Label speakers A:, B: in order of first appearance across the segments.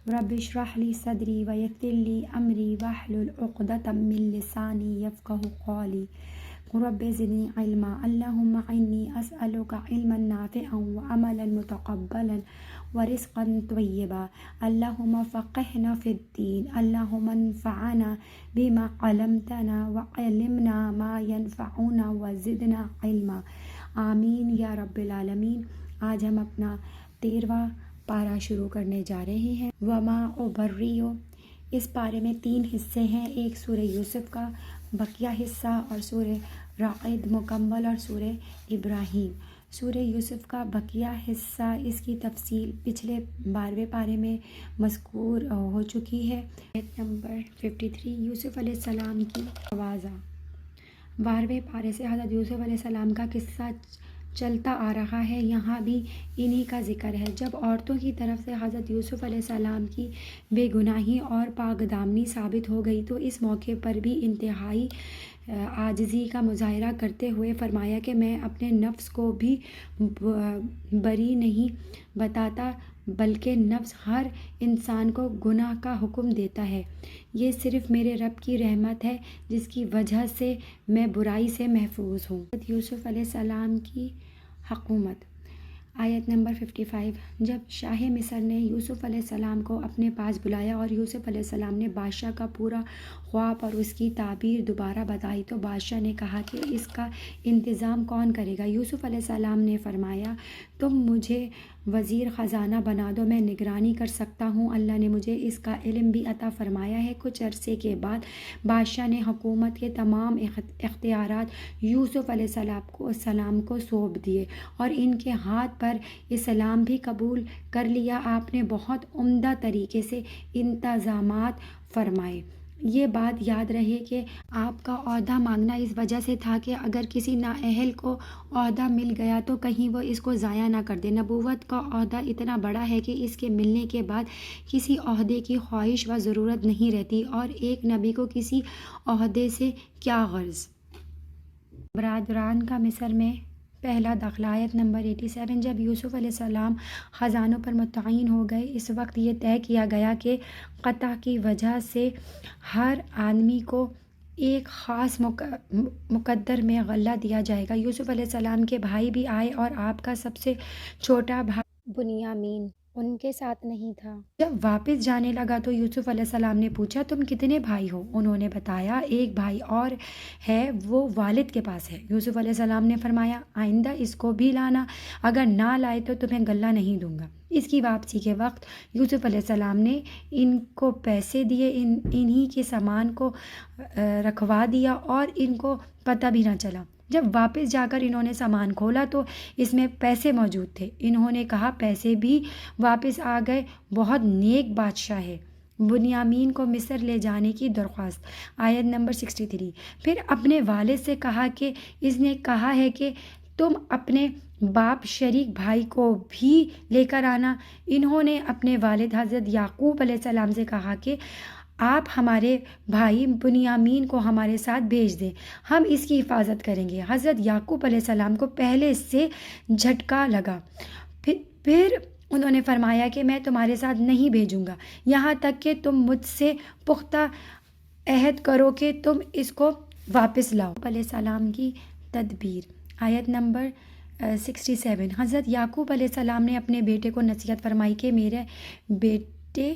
A: رب اشرح لی صدری ویسر لی امری واحلل عقدۃ من لسانی یفقہوا قولی رب زدنی علما اللہم انی اسألک علما نافعا وعملا متقبلا ورزقا طیبا اللہم فقہنا فی الدین اللہم انفعنا بما علمتنا وعلمنا ما ینفعنا وزدنا علما آمین یا رب العالمین۔ آج ہم اپنا 13واں پارہ شروع کرنے جا رہے ہیں۔ وما ابرئ، اس پارے میں 3 حصے ہیں، ایک سورہ یوسف کا بقیہ حصہ اور سورہ رعد مکمل اور سورہ ابراہیم۔ سورہ یوسف کا بقیہ حصہ، اس کی تفصیل پچھلے 12ویں پارے میں مذکور ہو چکی ہے۔ آیت نمبر 53 یوسف علیہ السلام کی آوازہ۔ 12ویں پارے سے حضرت یوسف علیہ السلام کا قصہ چلتا آ رہا ہے، یہاں بھی انہی کا ذکر ہے۔ جب عورتوں کی طرف سے حضرت یوسف علیہ السلام کی بے گناہی اور پاک دامنی ثابت ہو گئی تو اس موقع پر بھی انتہائی عاجزی کا مظاہرہ کرتے ہوئے فرمایا کہ میں اپنے نفس کو بھی بری نہیں بتاتا، بلکہ نفس ہر انسان کو گناہ کا حکم دیتا ہے، یہ صرف میرے رب کی رحمت ہے جس کی وجہ سے میں برائی سے محفوظ ہوں۔ حضرت یوسف علیہ السلام کی حکومت۔ آیت نمبر 55 جب شاہ مصر نے یوسف علیہ السلام کو اپنے پاس بلایا اور یوسف علیہ السلام نے بادشاہ کا پورا خواب اور اس کی تعبیر دوبارہ بتائی تو بادشاہ نے کہا کہ اس کا انتظام کون کرے گا؟ یوسف علیہ السلام نے فرمایا تم مجھے وزیر خزانہ بنا دو، میں نگرانی کر سکتا ہوں، اللہ نے مجھے اس کا علم بھی عطا فرمایا ہے۔ کچھ عرصے کے بعد بادشاہ نے حکومت کے تمام اختیارات یوسف علیہ السلام کو سونپ دیے اور ان کے ہاتھ پر اسلام بھی قبول کر لیا۔ آپ نے بہت عمدہ طریقے سے انتظامات فرمائے۔ یہ بات یاد رہے کہ آپ کا عہدہ مانگنا اس وجہ سے تھا کہ اگر کسی نااہل کو عہدہ مل گیا تو کہیں وہ اس کو ضائع نہ کر دے۔ نبوت کا عہدہ اتنا بڑا ہے کہ اس کے ملنے کے بعد کسی عہدے کی خواہش و ضرورت نہیں رہتی، اور ایک نبی کو کسی عہدے سے کیا غرض۔ برادران کا مصر میں پہلا داخلہ۔ آیت نمبر 87 جب یوسف علیہ السلام خزانوں پر متعین ہو گئے، اس وقت یہ طے کیا گیا کہ قطع کی وجہ سے ہر آدمی کو ایک خاص مقدر میں غلہ دیا جائے گا۔ یوسف علیہ السلام کے بھائی بھی آئے اور آپ کا سب سے چھوٹا بھائی بنیامین ان کے ساتھ نہیں تھا۔ جب واپس جانے لگا تو یوسف علیہ السلام نے پوچھا تم کتنے بھائی ہو؟ انہوں نے بتایا ایک بھائی اور ہے، وہ والد کے پاس ہے۔ یوسف علیہ السلام نے فرمایا آئندہ اس کو بھی لانا، اگر نہ لائے تو تمہیں غلہ نہیں دوں گا۔ اس کی واپسی کے وقت یوسف علیہ السلام نے ان کو پیسے دیے، انہی کے سامان کو رکھوا دیا اور ان کو پتہ بھی نہ چلا۔ جب واپس جا کر انہوں نے سامان کھولا تو اس میں پیسے موجود تھے۔ انہوں نے کہا پیسے بھی واپس آ گئے، بہت نیک بادشاہ ہے۔ بنیامین کو مصر لے جانے کی درخواست۔ آیت نمبر 63 پھر اپنے والد سے کہا کہ اس نے کہا ہے کہ تم اپنے باپ شریک بھائی کو بھی لے کر آنا۔ انہوں نے اپنے والد حضرت یعقوب علیہ السلام سے کہا کہ آپ ہمارے بھائی بنیامین کو ہمارے ساتھ بھیج دیں، ہم اس کی حفاظت کریں گے۔ حضرت یعقوب علیہ السلام کو پہلے سے جھٹکا لگا، پھر انہوں نے فرمایا کہ میں تمہارے ساتھ نہیں بھیجوں گا یہاں تک کہ تم مجھ سے پختہ عہد کرو کہ تم اس کو واپس لاؤ۔ علیہ السلام کی تدبیر۔ آیت نمبر 67 حضرت یعقوب علیہ السلام نے اپنے بیٹے کو نصیحت فرمائی کہ میرے بیٹے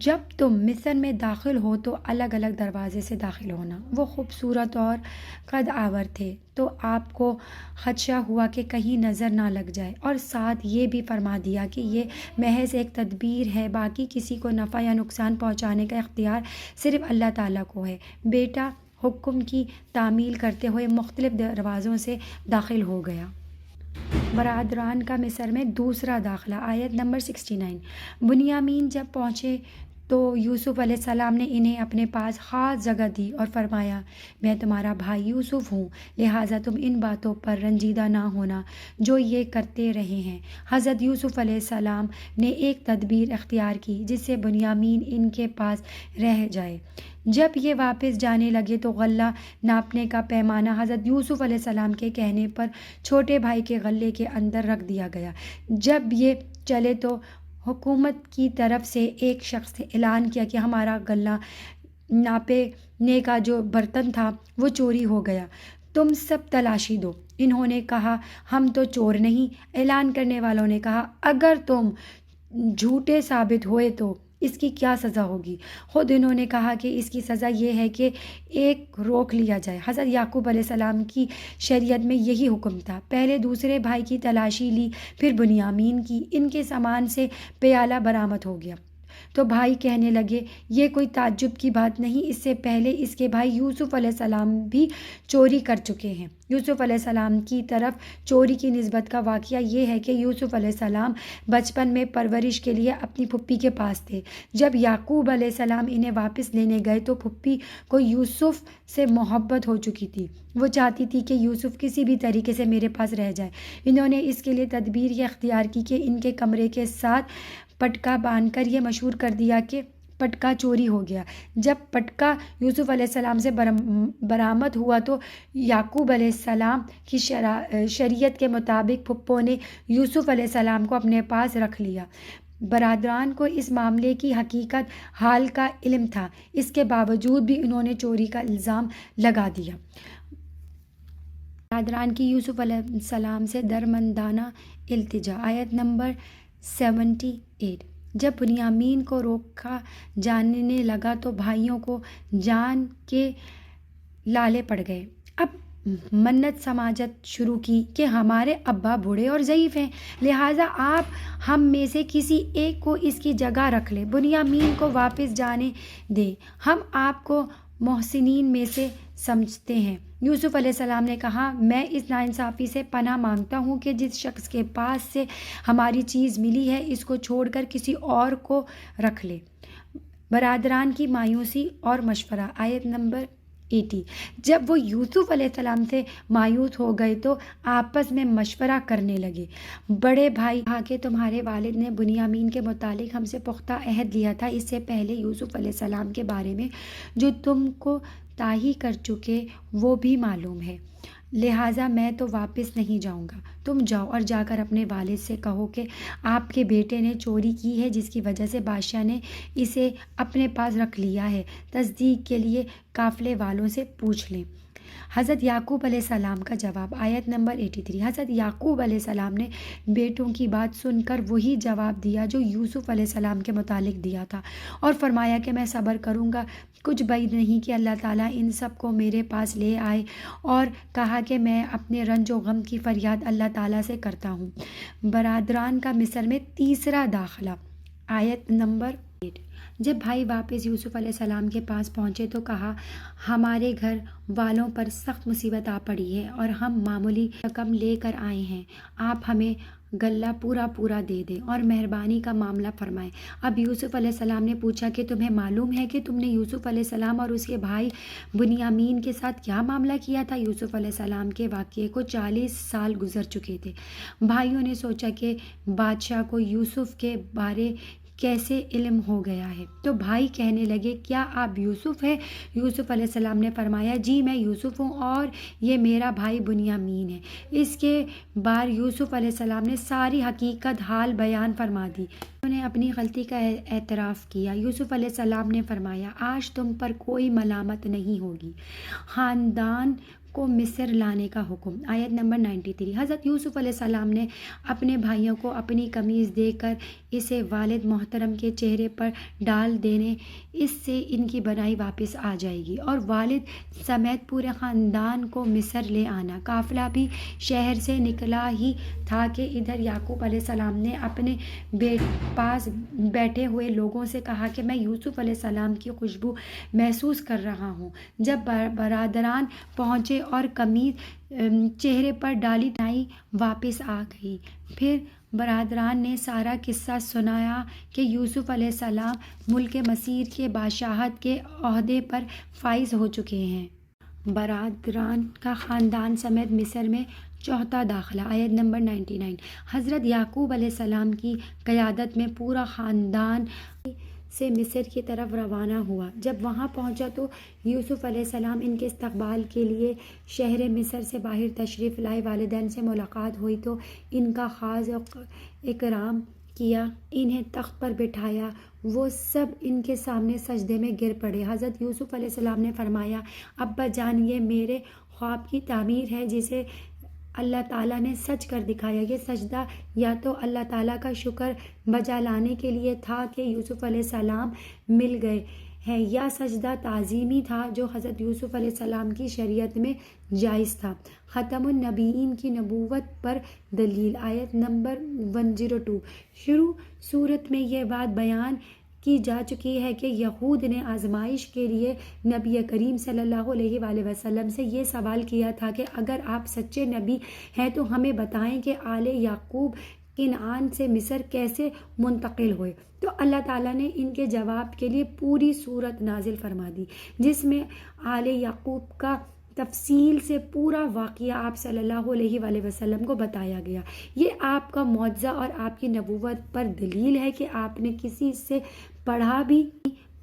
A: جب تم مصر میں داخل ہو تو الگ الگ دروازے سے داخل ہونا۔ وہ خوبصورت اور قد آور تھے تو آپ کو خدشہ ہوا کہ کہیں نظر نہ لگ جائے، اور ساتھ یہ بھی فرما دیا کہ یہ محض ایک تدبیر ہے، باقی کسی کو نفع یا نقصان پہنچانے کا اختیار صرف اللہ تعالیٰ کو ہے۔ بیٹا حکم کی تعمیل کرتے ہوئے مختلف دروازوں سے داخل ہو گیا۔ برادران کا مصر میں دوسرا داخلہ۔ آیت نمبر 69 بنیامین جب پہنچے تو یوسف علیہ السلام نے انہیں اپنے پاس خاص جگہ دی اور فرمایا میں تمہارا بھائی یوسف ہوں، لہٰذا تم ان باتوں پر رنجیدہ نہ ہونا جو یہ کرتے رہے ہیں۔ حضرت یوسف علیہ السلام نے ایک تدبیر اختیار کی جس سے بنیامین ان کے پاس رہ جائے۔ جب یہ واپس جانے لگے تو غلہ ناپنے کا پیمانہ حضرت یوسف علیہ السلام کے کہنے پر چھوٹے بھائی کے غلے کے اندر رکھ دیا گیا۔ جب یہ چلے تو حکومت کی طرف سے ایک شخص نے اعلان کیا کہ ہمارا غلہ ناپنے کا جو برتن تھا وہ چوری ہو گیا، تم سب تلاشی دو۔ انہوں نے کہا ہم تو چور نہیں۔ اعلان کرنے والوں نے کہا اگر تم جھوٹے ثابت ہوئے تو اس کی کیا سزا ہوگی؟ خود انہوں نے کہا کہ اس کی سزا یہ ہے کہ ایک روک لیا جائے۔ حضرت یعقوب علیہ السلام کی شریعت میں یہی حکم تھا۔ پہلے دوسرے بھائی کی تلاشی لی، پھر بنیامین کی۔ ان کے سامان سے پیالہ برآمد ہو گیا تو بھائی کہنے لگے یہ کوئی تعجب کی بات نہیں، اس سے پہلے اس کے بھائی یوسف علیہ السلام بھی چوری کر چکے ہیں۔ یوسف علیہ السلام کی طرف چوری کی نسبت کا واقعہ یہ ہے کہ یوسف علیہ السلام بچپن میں پرورش کے لیے اپنی پھپھی کے پاس تھے۔ جب یعقوب علیہ السلام انہیں واپس لینے گئے تو پھپھی کو یوسف سے محبت ہو چکی تھی۔ وہ چاہتی تھی کہ یوسف کسی بھی طریقے سے میرے پاس رہ جائے۔ انہوں نے اس کے لیے تدبیر یہ اختیار کی کہ ان کے کمرے کے ساتھ پٹکا باندھ کر یہ مشہور کر دیا کہ پٹکا چوری ہو گیا۔ جب پٹکا یوسف علیہ السلام سے برآمد ہوا تو یعقوب علیہ السلام کی شریعت کے مطابق پھپھو نے یوسف علیہ السلام کو اپنے پاس رکھ لیا۔ برادران کو اس معاملے کی حقیقت حال کا علم تھا، اس کے باوجود بھی انہوں نے چوری کا الزام لگا دیا۔ برادران کی یوسف علیہ السلام سے درماندانہ التجا۔ آیت نمبر 78۔ جب بنیامین کو روکا جانے لگا تو بھائیوں کو جان کے لالے پڑ گئے۔ اب منت سماجت شروع کی کہ ہمارے ابا بوڑھے اور ضعیف ہیں، لہٰذا آپ ہم میں سے کسی ایک کو اس کی جگہ رکھ لیں، بنیامین کو واپس جانے دیں، ہم آپ کو محسنین میں سے سمجھتے ہیں۔ یوسف علیہ السلام نے کہا میں اس ناانصافی سے پناہ مانگتا ہوں کہ جس شخص کے پاس سے ہماری چیز ملی ہے اس کو چھوڑ کر کسی اور کو رکھ لے۔ برادران کی مایوسی اور مشورہ۔ آیت نمبر 80۔ جب وہ یوسف علیہ السلام سے مایوس ہو گئے تو آپس میں مشورہ کرنے لگے۔ بڑے بھائی کہا کہ تمہارے والد نے بنیامین کے متعلق ہم سے پختہ عہد لیا تھا، اس سے پہلے یوسف علیہ السلام کے بارے میں جو تم کو طاہی کر چکے وہ بھی معلوم ہے، لہٰذا میں تو واپس نہیں جاؤں گا۔ تم جاؤ اور جا کر اپنے والد سے کہو کہ آپ کے بیٹے نے چوری کی ہے جس کی وجہ سے بادشاہ نے اسے اپنے پاس رکھ لیا ہے، تصدیق کے لیے قافلے والوں سے پوچھ لیں۔ حضرت یعقوب علیہ السلام کا جواب۔ آیت نمبر 83۔ حضرت یعقوب علیہ السلام نے بیٹوں کی بات سن کر وہی جواب دیا جو یوسف علیہ السلام کے متعلق دیا تھا، اور فرمایا کہ میں صبر کروں گا، کچھ بعید نہیں کہ اللہ تعالیٰ ان سب کو میرے پاس لے آئے، اور کہا کہ میں اپنے رنج و غم کی فریاد اللہ تعالیٰ سے کرتا ہوں۔ برادران کا مصر میں تیسرا داخلہ۔ آیت نمبر 8۔ جب بھائی واپس یوسف علیہ السلام کے پاس پہنچے تو کہا ہمارے گھر والوں پر سخت مصیبت آ پڑی ہے اور ہم معمولی رقم لے کر آئے ہیں، آپ ہمیں غلہ پورا دے دیں اور مہربانی کا معاملہ فرمائیں۔ اب یوسف علیہ السلام نے پوچھا کہ تمہیں معلوم ہے کہ تم نے یوسف علیہ السلام اور اس کے بھائی بنیامین کے ساتھ کیا معاملہ کیا تھا؟ یوسف علیہ السلام کے واقعے کو 40 سال گزر چکے تھے۔ بھائیوں نے سوچا کہ بادشاہ کو یوسف کے بارے کیسے علم ہو گیا ہے، تو بھائی کہنے لگے کیا آپ یوسف ہیں؟ یوسف علیہ السلام نے فرمایا جی میں یوسف ہوں اور یہ میرا بھائی بنیامین ہے۔ اس کے بعد یوسف علیہ السلام نے ساری حقیقت حال بیان فرما دی۔ انہوں نے اپنی غلطی کا اعتراف کیا۔ یوسف علیہ السلام نے فرمایا آج تم پر کوئی ملامت نہیں ہوگی۔ خاندان کو مصر لانے کا حکم۔ آیت نمبر 93۔ حضرت یوسف علیہ السلام نے اپنے بھائیوں کو اپنی قمیض دے کر اسے والد محترم کے چہرے پر ڈال دینے، اس سے ان کی بنائی واپس آ جائے گی، اور والد سمیت پورے خاندان کو مصر لے آنا۔ قافلہ بھی شہر سے نکلا ہی تھا کہ ادھر یعقوب علیہ السلام نے اپنے پاس بیٹھے ہوئے لوگوں سے کہا کہ میں یوسف علیہ السلام کی خوشبو محسوس کر رہا ہوں۔ جب برادران پہنچے اور قمیض چہرے پر ڈالی نائی واپس آ گئی۔ پھر برادران نے سارا قصہ سنایا کہ یوسف علیہ السلام ملک مصر کے بادشاہت کے عہدے پر فائز ہو چکے ہیں۔ برادران کا خاندان سمیت مصر میں چوتھا داخلہ۔ آیت نمبر 99۔ حضرت یعقوب علیہ السلام کی قیادت میں پورا خاندان سے مصر کی طرف روانہ ہوا۔ جب وہاں پہنچا تو یوسف علیہ السلام ان کے استقبال کے لیے شہر مصر سے باہر تشریف لائے۔ والدین سے ملاقات ہوئی تو ان کا خاص اکرام کیا، انہیں تخت پر بٹھایا، وہ سب ان کے سامنے سجدے میں گر پڑے۔ حضرت یوسف علیہ السلام نے فرمایا، ابا جان، یہ میرے خواب کی تعبیر ہے جسے اللہ تعالیٰ نے سچ کر دکھایا۔ یہ سجدہ یا تو اللہ تعالیٰ کا شکر بجا لانے کے لیے تھا کہ یوسف علیہ السلام مل گئے ہیں، یا سجدہ تعظیمی تھا جو حضرت یوسف علیہ السلام کی شریعت میں جائز تھا۔ ختم النبیین کی نبوت پر دلیل۔ آیت نمبر 102۔ شروع صورت میں یہ بات بیان کی جا چکی ہے کہ یہود نے آزمائش کے لیے نبی کریم صلی اللہ علیہ وآلہ وسلم سے یہ سوال کیا تھا کہ اگر آپ سچے نبی ہیں تو ہمیں بتائیں کہ آل یعقوب کنعان سے مصر کیسے منتقل ہوئے۔ تو اللہ تعالیٰ نے ان کے جواب کے لیے پوری سورت نازل فرما دی، جس میں آل یعقوب کا تفصیل سے پورا واقعہ آپ صلی اللہ علیہ وآلہ وسلم کو بتایا گیا۔ یہ آپ کا معجزہ اور آپ کی نبوت پر دلیل ہے کہ آپ نے کسی سے پڑھا بھی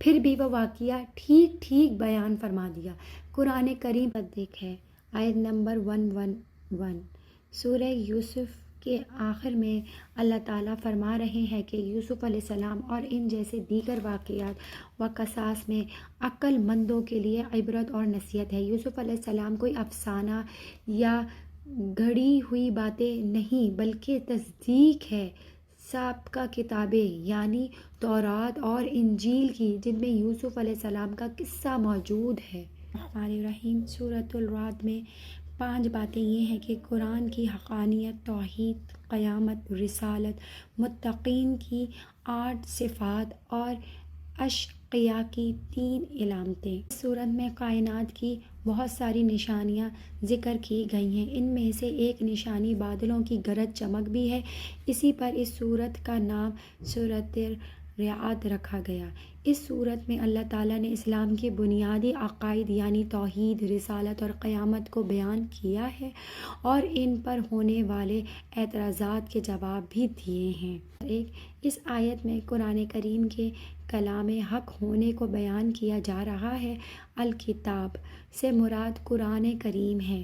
A: پھر بھی وہ واقعہ ٹھیک ٹھیک بیان فرما دیا۔ قرآن کریم مصدق ہے۔ آیت نمبر 111۔ سورہ یوسف کے آخر میں اللہ تعالیٰ فرما رہے ہیں کہ یوسف علیہ السلام اور ان جیسے دیگر واقعات و قصص میں عقل مندوں کے لیے عبرت اور نصیحت ہے۔ یوسف علیہ السلام کوئی افسانہ یا گھڑی ہوئی باتیں نہیں بلکہ تصدیق ہے سابقہ کتابیں یعنی تورات اور انجیل کی، جن میں یوسف علیہ السلام کا قصہ موجود ہے۔ الرحمن الرحیم۔ سورۃ الرعد میں 5 باتیں یہ ہیں کہ قرآن کی حقانیت، توحید، قیامت، رسالت، متقین کی 8 صفات اور اشقیاء کی 3 علامتیں۔ اس سورت میں کائنات کی بہت ساری نشانیاں ذکر کی گئی ہیں۔ ان میں سے ایک نشانی بادلوں کی گرج چمک بھی ہے، اسی پر اس سورت کا نام سورۃ الرعد رکھا گیا۔ اس سورت میں اللہ تعالیٰ نے اسلام کے بنیادی عقائد یعنی توحید، رسالت اور قیامت کو بیان کیا ہے اور ان پر ہونے والے اعتراضات کے جواب بھی دیے ہیں۔ اس آیت میں قرآن کریم کے کلام حق ہونے کو بیان کیا جا رہا ہے۔ الکتاب سے مراد قرآن کریم ہے،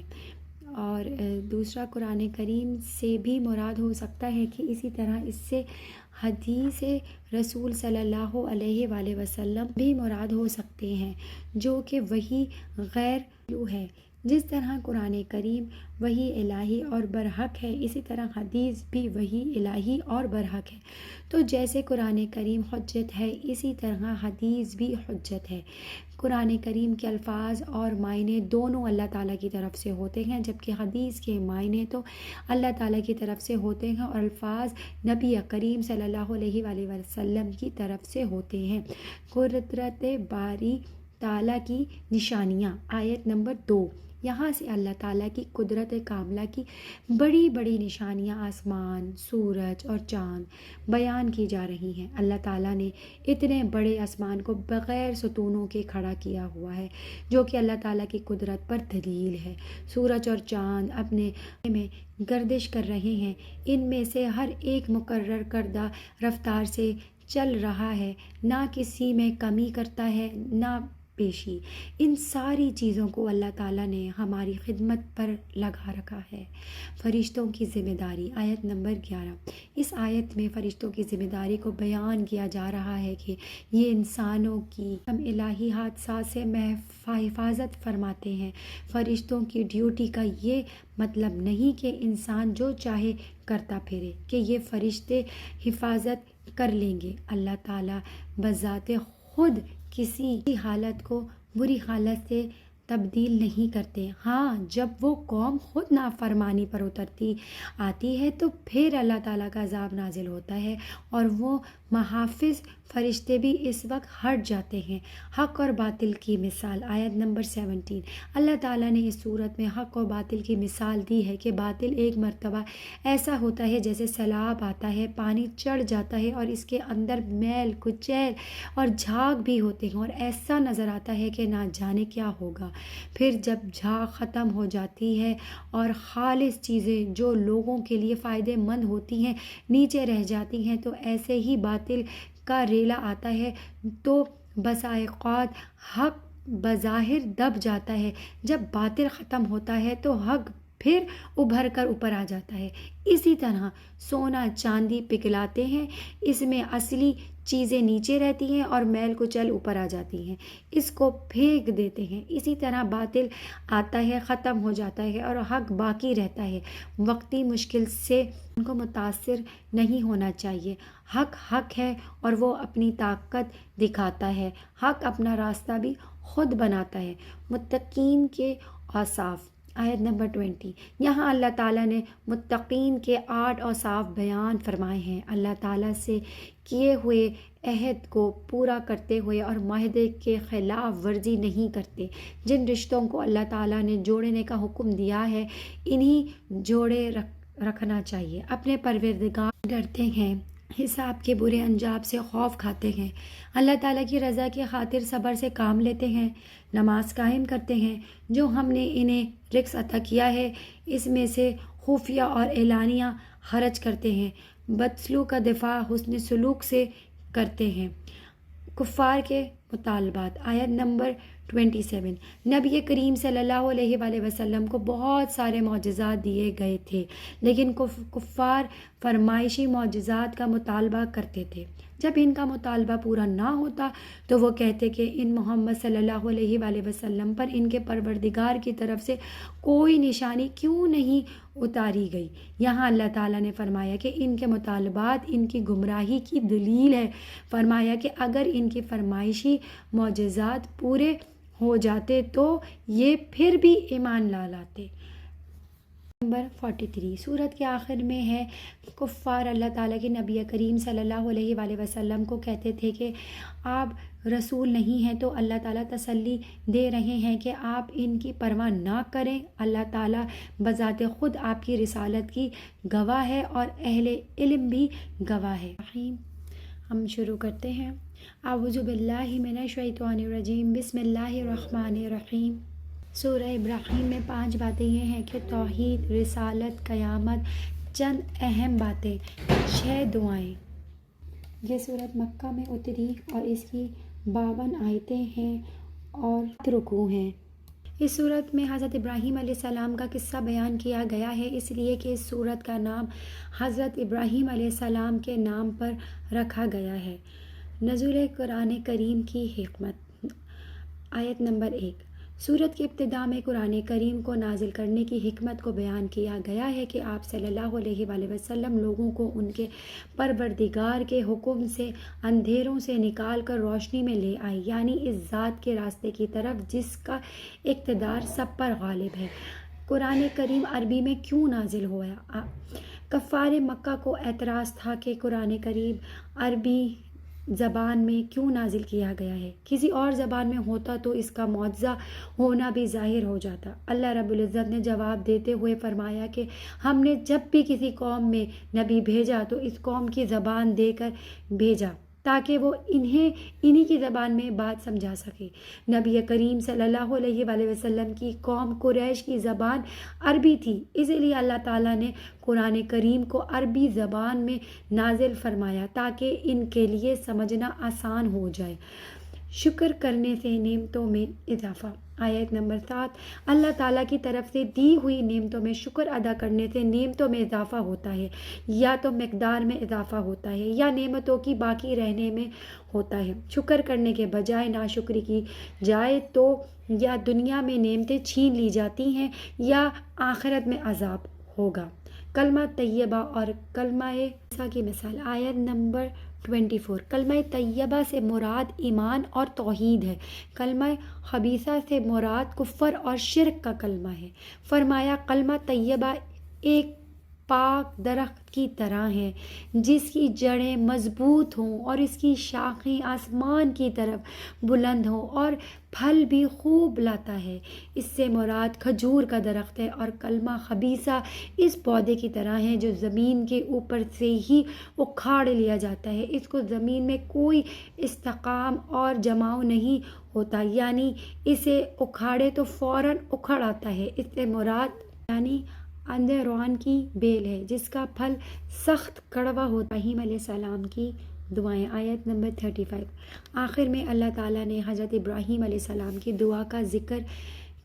A: اور دوسرا قرآن کریم سے بھی مراد ہو سکتا ہے کہ اسی طرح اس سے حدیث رسول صلی اللہ علیہ وآلہ وسلم بھی مراد ہو سکتے ہیں، جو کہ وحی غیر ہے۔ جس طرح قرآن کریم وحی الہی اور برحق ہے، اسی طرح حدیث بھی وحی الہی اور برحق ہے۔ تو جیسے قرآن کریم حجت ہے، اسی طرح حدیث بھی حجت ہے۔ قرآن کریم کے الفاظ اور معنی دونوں اللہ تعالیٰ کی طرف سے ہوتے ہیں، جبکہ حدیث کے معنی تو اللہ تعالیٰ کی طرف سے ہوتے ہیں اور الفاظ نبی کریم صلی اللہ علیہ وآلہ وسلم کی طرف سے ہوتے ہیں۔ قدرت باری تعالیٰ کی نشانیاں۔ آیت نمبر 2۔ یہاں سے اللہ تعالیٰ کی قدرت کاملہ کی بڑی بڑی نشانیاں آسمان، سورج اور چاند بیان کی جا رہی ہیں۔ اللہ تعالیٰ نے اتنے بڑے آسمان کو بغیر ستونوں کے کھڑا کیا ہوا ہے، جو کہ اللہ تعالیٰ کی قدرت پر دلیل ہے۔ سورج اور چاند اپنے میں گردش کر رہے ہیں، ان میں سے ہر ایک مقرر کردہ رفتار سے چل رہا ہے، نہ کسی میں کمی کرتا ہے نہ پیشی۔ ان ساری چیزوں کو اللہ تعالیٰ نے ہماری خدمت پر لگا رکھا ہے۔ فرشتوں کی ذمہ داری۔ آیت نمبر 11۔ اس آیت میں فرشتوں کی ذمہ داری کو بیان کیا جا رہا ہے کہ یہ انسانوں کی الہی حادثات سے حفاظت فرماتے ہیں۔ فرشتوں کی ڈیوٹی کا یہ مطلب نہیں کہ انسان جو چاہے کرتا پھرے، کہ یہ فرشتے حفاظت کر لیں گے۔ اللہ تعالیٰ بذات خود کسی حالت کو بری حالت سے تبدیل نہیں کرتے۔ ہاں، جب وہ قوم خود نافرمانی پر اترتی آتی ہے تو پھر اللہ تعالیٰ کا عذاب نازل ہوتا ہے اور وہ محافظ فرشتے بھی اس وقت ہٹ جاتے ہیں۔ حق اور باطل کی مثال، آیت نمبر 17۔ اللہ تعالیٰ نے اس صورت میں حق اور باطل کی مثال دی ہے کہ باطل ایک مرتبہ ایسا ہوتا ہے جیسے سیلاب آتا ہے، پانی چڑھ جاتا ہے اور اس کے اندر میل کچیل اور جھاگ بھی ہوتے ہیں، اور ایسا نظر آتا ہے کہ نہ جانے کیا ہوگا۔ پھر جب جھاگ ختم ہو جاتی ہے اور خالص چیزیں جو لوگوں کے لیے فائدے مند ہوتی ہیں نیچے رہ جاتی ہیں، تو ایسے ہی باطل کا ریلا آتا ہے تو بسا اوقات حق بظاہر دب جاتا ہے۔ جب باطل ختم ہوتا ہے تو حق پھر ابھر کر اوپر آ جاتا ہے۔ اسی طرح سونا چاندی پگھلاتے ہیں، اس میں اصلی چیزیں نیچے رہتی ہیں اور میل کچل اوپر آ جاتی ہیں، اس کو پھینک دیتے ہیں۔ اسی طرح باطل آتا ہے، ختم ہو جاتا ہے اور حق باقی رہتا ہے۔ وقتی مشکل سے ان کو متاثر نہیں ہونا چاہیے۔ حق حق ہے اور وہ اپنی طاقت دکھاتا ہے، حق اپنا راستہ بھی خود بناتا ہے۔ متقین کے اوصاف، آیت نمبر 20۔ یہاں اللہ تعالیٰ نے متقین کے 8 اوصاف بیان فرمائے ہیں۔ اللہ تعالیٰ سے کیے ہوئے عہد کو پورا کرتے ہوئے اور معاہدے کے خلاف ورزی نہیں کرتے۔ جن رشتوں کو اللہ تعالیٰ نے جوڑنے کا حکم دیا ہے انہیں جوڑے رکھنا چاہیے۔ اپنے پروردگار ڈرتے ہیں، حساب کے برے انجام سے خوف کھاتے ہیں، اللہ تعالیٰ کی رضا کی خاطر صبر سے کام لیتے ہیں، نماز قائم کرتے ہیں۔ جو ہم نے انہیں رزق عطا کیا ہے اس میں سے خفیہ اور اعلانیہ خرچ کرتے ہیں، بدسلوک کا دفاع حسن سلوک سے کرتے ہیں۔ کفار کے مطالبات، آیت نمبر 27۔ نبی کریم صلی اللہ علیہ وآلہ وسلم کو بہت سارے معجزات دیے گئے تھے، لیکن کفار فرمائشی معجزات کا مطالبہ کرتے تھے۔ جب ان کا مطالبہ پورا نہ ہوتا تو وہ کہتے کہ ان محمد صلی اللہ علیہ وآلہ وسلم پر ان کے پروردگار کی طرف سے کوئی نشانی کیوں نہیں اتاری گئی۔ یہاں اللہ تعالیٰ نے فرمایا کہ ان کے مطالبات ان کی گمراہی کی دلیل ہے۔ فرمایا کہ اگر ان کی فرمائشی معجزات پورے ہو جاتے تو یہ پھر بھی ایمان لا لاتے۔ نمبر 43۔ سورت کے آخر میں ہے کفار اللہ تعالیٰ کے نبی کریم صلی اللہ علیہ وآلہ وسلم کو کہتے تھے کہ آپ رسول نہیں ہیں، تو اللہ تعالیٰ تسلی دے رہے ہیں کہ آپ ان کی پرواہ نہ کریں، اللہ تعالیٰ بذات خود آپ کی رسالت کی گواہ ہے اور اہل علم بھی گواہ ہے۔ ہم شروع کرتے ہیں۔ اعوذ باللہ من الشیطان الرجیم، بسم اللہ الرحمن الرحیم۔ سورہ ابراہیم میں 5 باتیں یہ ہیں کہ توحید، رسالت، قیامت، چند اہم باتیں، 6 دعائیں۔ یہ سورت مکہ میں اتری اور اس کی 52 آیتیں ہیں اور 7 رکوع ہیں۔ اس سورت میں حضرت ابراہیم علیہ السلام کا قصہ بیان کیا گیا ہے، اس لیے کہ اس سورت کا نام حضرت ابراہیم علیہ السلام کے نام پر رکھا گیا ہے۔ نزول قرآن کریم کی حکمت، آیت نمبر 1۔ سورت کی ابتدا میں قرآن کریم کو نازل کرنے کی حکمت کو بیان کیا گیا ہے کہ آپ صلی اللہ علیہ وآلہ وسلم لوگوں کو ان کے پروردگار کے حکم سے اندھیروں سے نکال کر روشنی میں لے آئے، یعنی اس ذات کے راستے کی طرف جس کا اقتدار سب پر غالب ہے۔ قرآن کریم عربی میں کیوں نازل ہوا؟ کفار مکہ کو اعتراض تھا کہ قرآن کریم عربی زبان میں کیوں نازل کیا گیا ہے، کسی اور زبان میں ہوتا تو اس کا معجزہ ہونا بھی ظاہر ہو جاتا۔ اللہ رب العزت نے جواب دیتے ہوئے فرمایا کہ ہم نے جب بھی کسی قوم میں نبی بھیجا تو اس قوم کی زبان دے کر بھیجا تاکہ وہ انہی کی زبان میں بات سمجھا سکے۔ نبی کریم صلی اللہ علیہ وآلہ وسلم کی قوم قریش کی زبان عربی تھی، اسی لیے اللہ تعالیٰ نے قرآن کریم کو عربی زبان میں نازل فرمایا تاکہ ان کے لیے سمجھنا آسان ہو جائے۔ شکر کرنے سے نعمتوں میں اضافہ، آیت نمبر 7۔ اللہ تعالیٰ کی طرف سے دی ہوئی نعمتوں میں شکر ادا کرنے سے نعمتوں میں اضافہ ہوتا ہے، یا تو مقدار میں اضافہ ہوتا ہے یا نعمتوں کی باقی رہنے میں ہوتا ہے۔ شکر کرنے کے بجائے ناشکری کی جائے تو یا دنیا میں نعمتیں چھین لی جاتی ہیں یا آخرت میں عذاب ہوگا۔ کلمہ طیبہ اور کلمہ خبیثہ کی مثال، آیت نمبر 24۔ کلمہ طیبہ سے مراد ایمان اور توحید ہے، کلمہ خبیثہ سے مراد کفر اور شرک کا کلمہ ہے۔ فرمایا کلمہ طیبہ ایک پاک درخت کی طرح ہے جس کی جڑیں مضبوط ہوں اور اس کی شاخیں آسمان کی طرف بلند ہوں اور پھل بھی خوب لاتا ہے۔ اس سے مراد کھجور کا درخت ہے اور کلمہ خبیثہ اس پودے کی طرح ہے جو زمین کے اوپر سے ہی اکھاڑ لیا جاتا ہے۔ اس کو زمین میں کوئی استحکام اور جماؤ نہیں ہوتا، یعنی اسے اکھاڑے تو فوراً اکھڑ آتا ہے۔ اس سے مراد یعنی اندرون کی بیل ہے جس کا پھل سخت کڑوا ہوتا ہے۔ ابراہیم علیہ السلام کی دعائیں، آیت نمبر 35۔ آخر میں اللہ تعالیٰ نے حضرت ابراہیم علیہ السلام کی دعا کا ذکر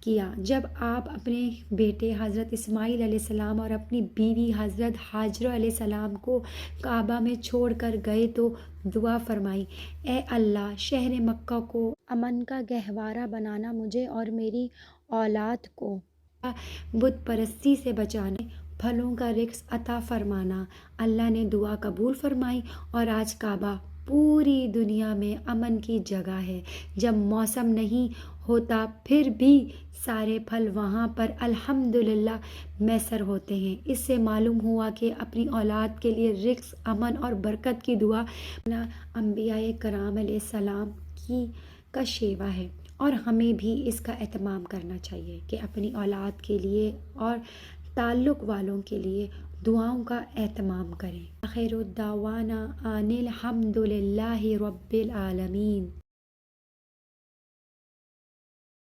A: کیا جب آپ اپنے بیٹے حضرت اسماعیل علیہ السلام اور اپنی بیوی حضرت ہاجرہ علیہ السلام کو کعبہ میں چھوڑ کر گئے تو دعا فرمائی، اے اللہ، شہر مکہ کو امن کا گہوارہ بنانا، مجھے اور میری اولاد کو بت پرستی سے بچانے، پھلوں کا رزق عطا فرمانا۔ اللہ نے دعا قبول فرمائی اور آج کعبہ پوری دنیا میں امن کی جگہ ہے۔ جب موسم نہیں ہوتا پھر بھی سارے پھل وہاں پر الحمدللہ میسر ہوتے ہیں۔ اس سے معلوم ہوا کہ اپنی اولاد کے لیے رزق، امن اور برکت کی دعا انبیاء کرام علیہ السلام کا شیوا ہے، اور ہمیں بھی اس کا اہتمام کرنا چاہیے کہ اپنی اولاد کے لیے اور تعلق والوں کے لیے دعاؤں کا اہتمام کریں۔ آخر الدعوانا ان الحمد للہ رب العالمین۔